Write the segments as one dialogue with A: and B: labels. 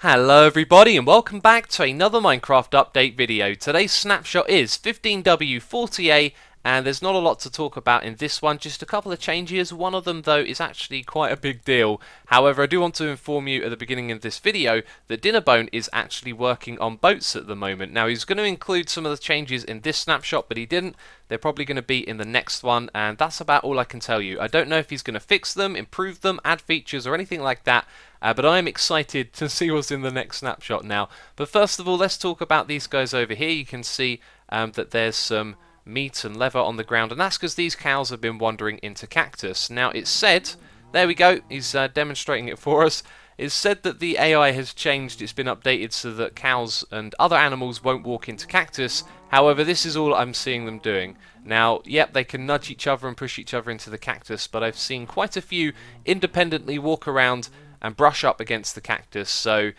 A: Hello everybody and welcome back to another Minecraft update video. Today's snapshot is 15W40A and there's not a lot to talk about in this one, just a couple of changes. One of them though is actually quite a big deal. However, I do want to inform you at the beginning of this video that Dinnerbone is actually working on boats at the moment. Now he's going to include some of the changes in this snapshot, but he didn't. They're probably going to be in the next one, and that's about all I can tell you. I don't know if he's going to fix them, improve them, add features or anything like that. But I am excited to see what's in the next snapshot now. But first of all, let's talk about these guys over here. You can see that there's some meat and leather on the ground, and that's because these cows have been wandering into cactus. Now it's said, there we go, he's demonstrating it for us. It's said that the AI has changed, it's been updated so that cows and other animals won't walk into cactus. However, this is all I'm seeing them doing. Now, yep, they can nudge each other and push each other into the cactus, but I've seen quite a few independently walk around and brush up against the cactus, so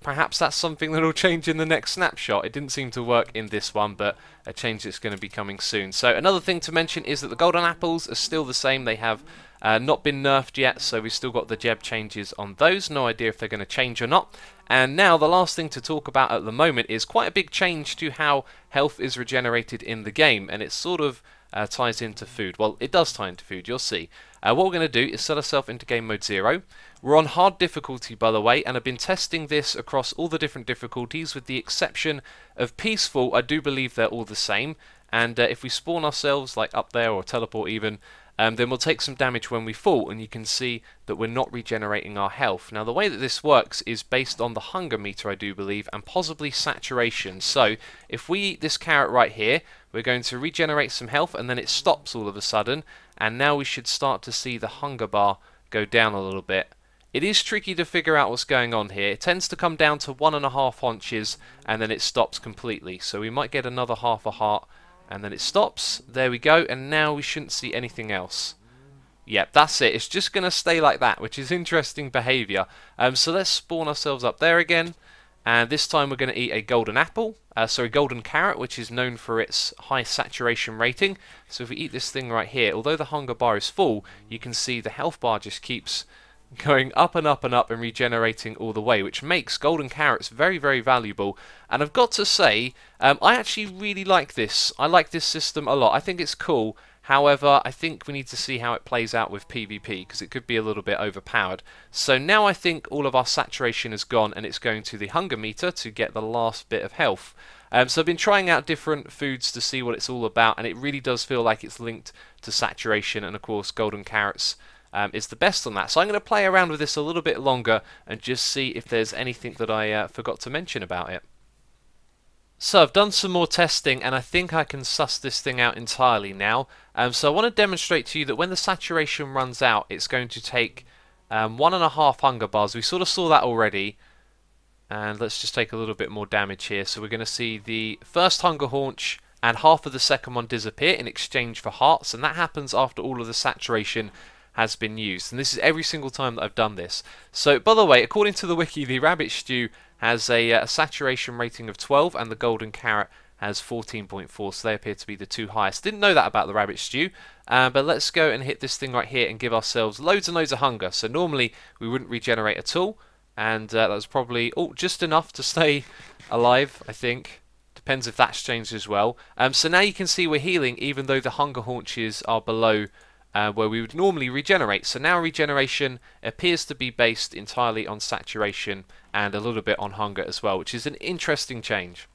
A: perhaps that's something that will change in the next snapshot. It didn't seem to work in this one, but a change that's going to be coming soon. So another thing to mention is that the golden apples are still the same. They have not been nerfed yet, so we've still got the gem changes on those. No idea if they're going to change or not. And now the last thing to talk about at the moment is quite a big change to how health is regenerated in the game, and it sort of ties into food. Well, it does tie into food, you'll see. What we're going to do is set ourselves into game mode 0. We're on hard difficulty, by the way, and I've been testing this across all the different difficulties with the exception of peaceful. I do believe they're all the same, and if we spawn ourselves like up there or teleport even, then we'll take some damage when we fall, and you can see that we're not regenerating our health. Now the way that this works is based on the hunger meter, I do believe, and possibly saturation. So if we eat this carrot right here, we're going to regenerate some health, and then it stops all of a sudden, and now we should start to see the hunger bar go down a little bit. It is tricky to figure out what's going on here. It tends to come down to 1.5 haunches, and then it stops completely. So we might get another half a heart, and then it stops. There we go, and now we shouldn't see anything else. Yep, that's it. It's just going to stay like that, which is interesting behaviour. So let's spawn ourselves up there again, and this time we're going to eat a golden apple, golden carrot, which is known for its high saturation rating. So if we eat this thing right here, although the hunger bar is full, you can see the health bar just keeps going up and up and up and regenerating all the way, which makes golden carrots very, very valuable. And I've got to say, I actually really like this. I like this system a lot. I think it's cool. However, I think we need to see how it plays out with PvP, because it could be a little bit overpowered. So now I think all of our saturation is gone, and it's going to the hunger meter to get the last bit of health. So I've been trying out different foods to see what it's all about, and it really does feel like it's linked to saturation, and of course golden carrots is the best on that. So I'm going to play around with this a little bit longer and just see if there's anything that I forgot to mention about it. So I've done some more testing, and I think I can suss this thing out entirely now. So I want to demonstrate to you that when the saturation runs out, it's going to take 1.5 hunger bars. We sort of saw that already. And let's just take a little bit more damage here. So we're going to see the first hunger haunch and half of the second one disappear in exchange for hearts, and that happens after all of the saturation has been used, and this is every single time that I've done this. So by the way, according to the wiki, the rabbit stew has a saturation rating of 12 and the golden carrot has 14.4, so they appear to be the two highest. Didn't know that about the rabbit stew, but let's go and hit this thing right here and give ourselves loads and loads of hunger. So normally we wouldn't regenerate at all, and that was probably just enough to stay alive, I think. Depends if that's changed as well. So now you can see we're healing even though the hunger haunches are below where we would normally regenerate. So now regeneration appears to be based entirely on saturation and a little bit on hunger as well, which is an interesting change.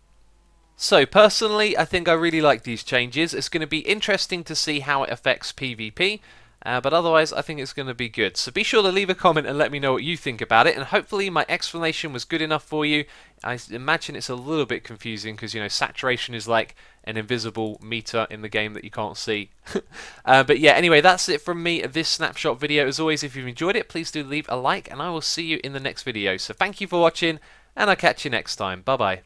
A: So personally, I think I really like these changes. It's going to be interesting to see how it affects PvP, but otherwise I think it's going to be good. So be sure to leave a comment and let me know what you think about it, and hopefully my explanation was good enough for you. I imagine it's a little bit confusing because, you know, saturation is like an invisible meter in the game that you can't see. But yeah, anyway, that's it from me, this snapshot video. As always, if you've enjoyed it, please do leave a like, and I will see you in the next video. So thank you for watching, and I'll catch you next time. Bye bye.